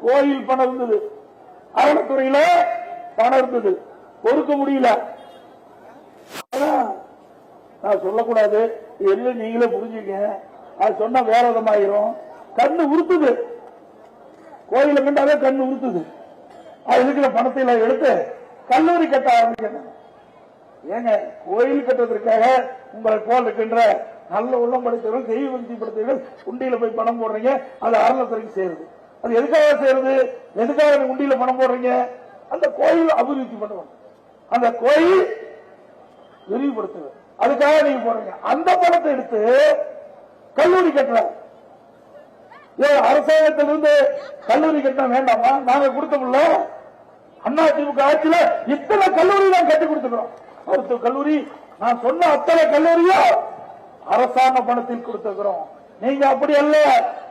கோயில் பணம் இருந்தது, அறநிலைத்துறையில பணம் இருந்தது, பொறுக்க முடியல. நான் சொல்லக்கூடாது, எல்லாம் நீங்களே புரிஞ்சுக்க. அது சொன்னா வேற விதமாயிரும். கண்ணு உறுத்துது, கோயில கண்டாவே கண்ணு உறுத்துது. அது இருக்கிற பணத்தை எல்லாம் எடுத்து கல்லூரி கட்ட ஆரம்பிக்கணும். ஏங்க, கோயில் கட்டுறதுக்காக உங்களை போல் இருக்கின்ற நல்ல உள்ளம் படைத்தவர்கள், தெய்வ பக்தி படைத்தவர்கள் உண்டியில போய் பணம் போடுறீங்க. அது அறநிலைத்துறைக்கு சேருது. அது எதுக்காக சேருது? எதுக்காக உண்டியில பணம் போடுறீங்க? அந்த கோயில் அபிவிருத்தி பண்ணுவாங்க, அந்த கோயில் விரிவுபடுத்துவது, அதுக்காக நீங்க போறீங்க. அந்த பணத்தை எடுத்து கல்லூரி கட்டுற அரசாங்கத்திலிருந்து கல்லூரி கட்டினா வேண்டாமா? நாங்க கொடுத்தோம்ல, அண்ணா திமுக ஆட்சியில இத்தனை கல்லூரி தான் கட்டி கொடுத்துக்கிறோம். மருத்துவ கல்லூரி, நான் சொன்ன அத்தனை கல்லூரியும் அரசாங்க பணத்தில் கொடுத்துக்கிறோம். நீங்க அப்படி அல்ல,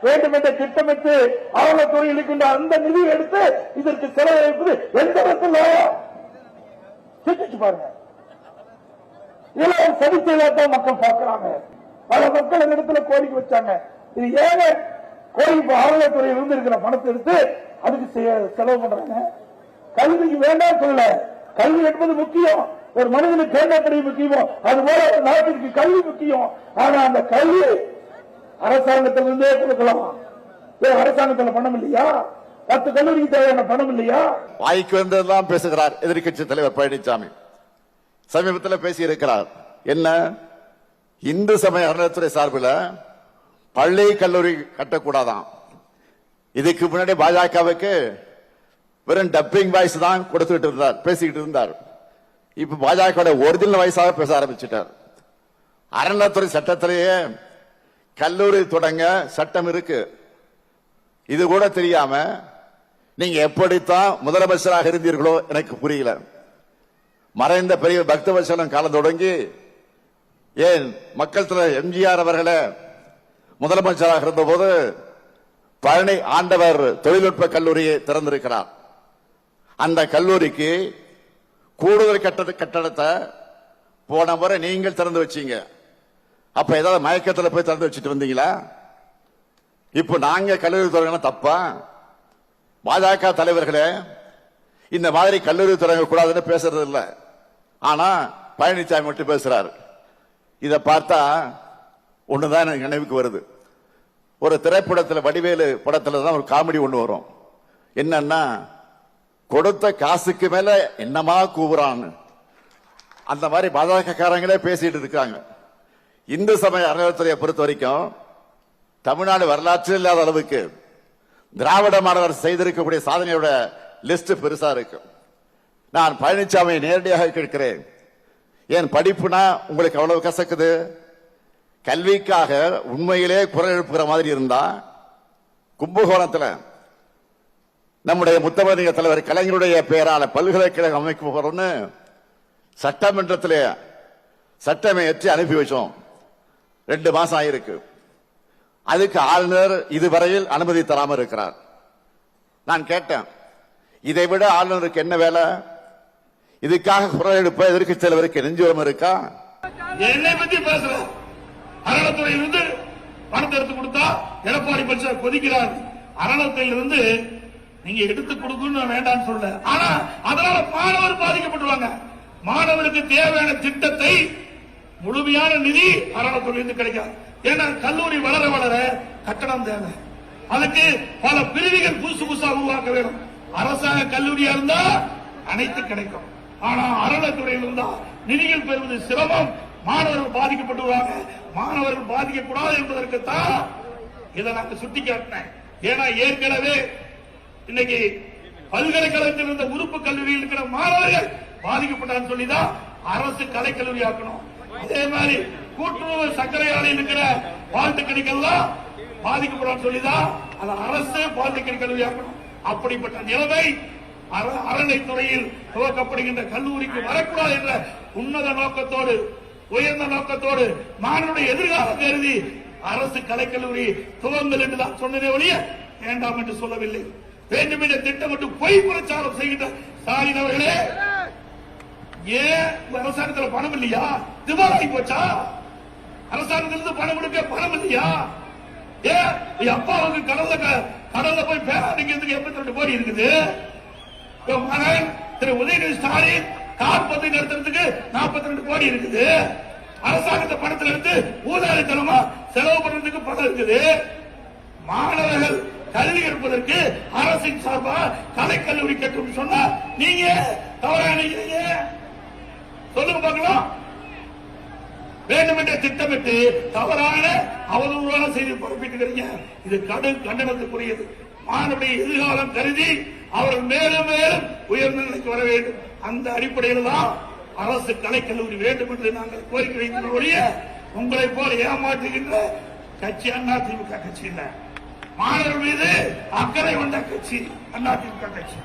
வேண்டும் என்ற திட்டமிட்டு அறநிலைத்துறை இருக்கின்ற அந்த நிதியை எடுத்து இதற்கு செலவழிப்பது எந்த விதத்தில் சிந்திச்சு பாருங்க. இதெல்லாம் சதிச்செய்தான் மக்கள் பார்க்கிறாங்க. பல மக்கள் இந்த இடத்துல கோரிக்கை வச்சாங்க. இது ஏங்க கோயில் அறநிலைத்துறையில் இருக்கிற பணத்தை எடுத்து அதுக்கு செலவு பண்றாங்க? கல்விக்கு வேண்டாம் சொல்லல, கல்வி என்பது முக்கியம். ஒரு மனிதனுக்கு தேர்ந்தெடுப்பது முக்கியமோ அதுபோல ஒரு நாட்டிற்கு கல்வி முக்கியம். ஆனா அந்த கல்வி அரசாங்கத்திலிருந்தே கொடுக்கலாம். அரசாங்கத்தில் பணம் இல்லையா? 10 கல்லூரிக்கு தேவையான பணம் இல்லையா? வாய்க்கு வந்ததெல்லாம் பேசுகிறார் எதிர்கட்சி தலைவர் பழனிசாமி. சமீபத்தில் பேசி இருக்கிறார். என்ன, இந்து சமய அறநிலையத்துறை சார்பில் பள்ளி கல்லூரி கட்டக்கூடாதான். இதுக்கு முன்னாடி பாஜகவுக்கு வெறும் டப்பிங் வாய்ஸ் தான் கொடுத்துட்டு இருந்தார், பேசிக்கிட்டு இருந்தார். இப்ப பாஜக ஒரிஜினல் வாய்ஸாக பேச ஆரம்பிச்சிட்டார். அறநிலையத்துறை சட்டத்திலேயே கல்லூரி தொடங்க சட்டம் இருக்கு. இது கூட தெரியாம நீங்க எப்படித்தான் முதலமைச்சராக இருந்தீர்களோ எனக்கு புரியல. மறைந்த பெரிய பக்தவத்சலம் காலம் தொடங்கி ஏன் மக்கள் தலைவர் எம்ஜிஆர் அவர்களே முதலமைச்சராக இருந்த போது பழனி ஆண்டவர் தொழில்நுட்ப கல்லூரியை திறந்திருக்கிறார். அந்த கல்லூரிக்கு கூடுதல் கட்டடத்தை போன முறை நீங்கள் திறந்து வச்சீங்க. அப்ப ஏதாவது மயக்கத்தில் போய் திறந்து வச்சுட்டு வந்தீங்களா? இப்ப நாங்க கல்லூரி தொடங்க தப்பா? பாஜக தலைவர்களே இந்த மாதிரி கல்லூரி தொடங்க கூடாதுன்னு பேசுறது இல்ல. ஆனா பழனிசாமி மட்டும் பேசுறாரு. இத பார்த்தா ஒண்ணுதான் எனக்கு நினைவுக்கு வருது. ஒரு திரைப்படத்தில் வடிவேலு படத்துல தான் ஒரு காமெடி ஒண்ணு வரும். என்னன்னா, கொடுத்த காசுக்கு மேல என்னமா கூவுறான்னு. அந்த மாதிரி பாஜக காரங்களே பேசிட்டு இருக்காங்க. இந்து சமய அறநிலையத்துறையை பொறுத்த வரைக்கும் தமிழ்நாடு வரலாற்றில் இல்லாத அளவுக்கு திராவிட மாணவர் செய்திருக்கக்கூடிய சாதனையோட லிஸ்ட் பெருசா இருக்கு. நான் பழனிசாமியை நேரடியாக கேட்கிறேன், ஏன் படிப்புனா உங்களுக்கு அவ்வளவு கசக்குது? கல்விக்காக உண்மையிலே குரல் எழுப்புகிற மாதிரி இருந்தா கும்பகோணத்தில் நம்முடைய முத்தமிழக தலைவர் கலைஞருடைய பெயரால பல்கலைக்கழகம் அமைக்க போறோம்னு சட்டமன்றத்தில் சட்டமை ஏற்றி அனுப்பி வச்சோம். 2 மாசம் ஆயிருக்கு. அதுக்கு ஆளுநர் இதுவரையில் அனுமதி தராம இருக்கிறார். நான் கேட்டேன், இதை விட ஆளுநருக்கு என்ன வேலை? இதுக்காக குரல் எழுப்ப எதிர்க்கட்சி தலைவருக்கு நெஞ்சுவரம் இருக்கா? என்னை பத்தி பேசுறேன். அறநிலையத்துறையிலிருந்து பணத்தை எடுத்து கொடுத்தா எடப்பாடி பட்சம் கொதிக்கிறார். அறநிலையத்திலிருந்து நீங்க எடுத்து கொடுக்கணும் வேண்டாம்னு சொல்ல. ஆனா அதனால மாணவர் பாதிக்கப்பட்டுவாங்க. மாணவருக்கு தேவையான திட்டத்தை முழுமையான நிதி அறநிலையத்துறையிலிருந்து கிடைக்காது. ஏன்னா கல்லூரி வளர வளர கட்டணம் தேவை. அதுக்கு பல பிரிவுகள் புதுசு புதுசா உருவாக்க வேண்டும். அரசாங்க கல்லூரியா இருந்தா அனைத்து கிடைக்கும். ஆனா அறநிலையத்துறையில் இருந்தா நிதிகள் பெறுவது சிரமம். மாணவர்கள் பாதிக்கப்பட்டுவாங்க. மாணவர்கள் பாதிக்கக்கூடாது என்பதற்குத்தான் இதை நாங்க சுட்டிக்காட்டினேன். ஏன்னா ஏற்கனவே இன்னைக்கு பல்கலைக்கழகத்தில் இருந்த உறுப்பு கல்லூரியில் இருக்கிற மாணவர்கள் பாதிக்கப்பட்டான்னு சொல்லிதான் அரசு கலைக்கல்லூரி ஆக்கணும். அதே மாதிரி கூட்டுறவு சர்க்கரை ஆலையில் இருக்கிற பாலிடெக்னிக் எல்லாம் பாதிக்கப்படும் சொல்லிதான் அது அரசு பாலிடெக்னிக் கல்லூரி ஆக்கணும். அப்படிப்பட்ட நிலைமை அறநிலைத்துறையில் துவக்கப்படுகின்ற கல்லூரிக்கு வரக்கூடாது என்ற உன்னத நோக்கத்தோடு, உயர்ந்த நோக்கத்தோடு, மாணவனுடைய எதிர்காலம் கருதி அரசு கலைக்கல்லூரி துவங்கல் என்றுதான் சொன்னதே ஒழிய வேண்டாம் என்று சொல்லவில்லை. வேண்டும் என்ற திட்டமிட்டு பொய் பிரச்சாரம் செய்கின்ற ஸ்டாலின் அவர்களே, ஏன் அரசாங்கத்தில் பணம் இல்லையா? திவாலாகி போச்சா? அரசாங்கத்திலிருந்து பணம் கொடுக்க பணம் இல்லையா? ஏன் என் அப்பாவுக்கு கடல்ல போய் பேராடிக்கிறதுக்கு 82 கோடி இருக்குது. மகன் திரு உதயநிதி ஸ்டாலின் கார் பந்து நடத்துறதுக்கு 42 கோடி இருக்குது. அரசாங்கத்தை பணத்துல இருந்து ஊதாரித்தனமா செலவு பண்றதுக்கு பணம் இருக்குது. மாணவர்கள் கல்வி கற்பதற்கு அரசின் சார்பா கலைக்கல்லூரி கட்டும் சொன்னா நீங்க தவறா நினைக்கிறீங்க? சொல்லுங்க பார்க்கலாம். வேண்டுமென்றே திட்டமிட்டு தவறான அவதூறான செய்தி பரப்பிட்டு இது கடும் கண்டனத்துக்குரியது. மாணவருடைய எதிர்காலம் கருதி அவர்கள் மேலும் மேலும் உயர்ந்த நிலைக்கு வர வேண்டும். அந்த அடிப்படையில் தான் அரசு கலைக்கல்லூரி வேண்டும் என்று நாங்கள் கோரிக்கை வைக்கின்ற உங்களை போல ஏமாற்றுகின்ற கட்சி அதிமுக கட்சி இல்ல. மாணவர் மீது அக்கறை கொண்ட கட்சி அதிமுக கட்சி.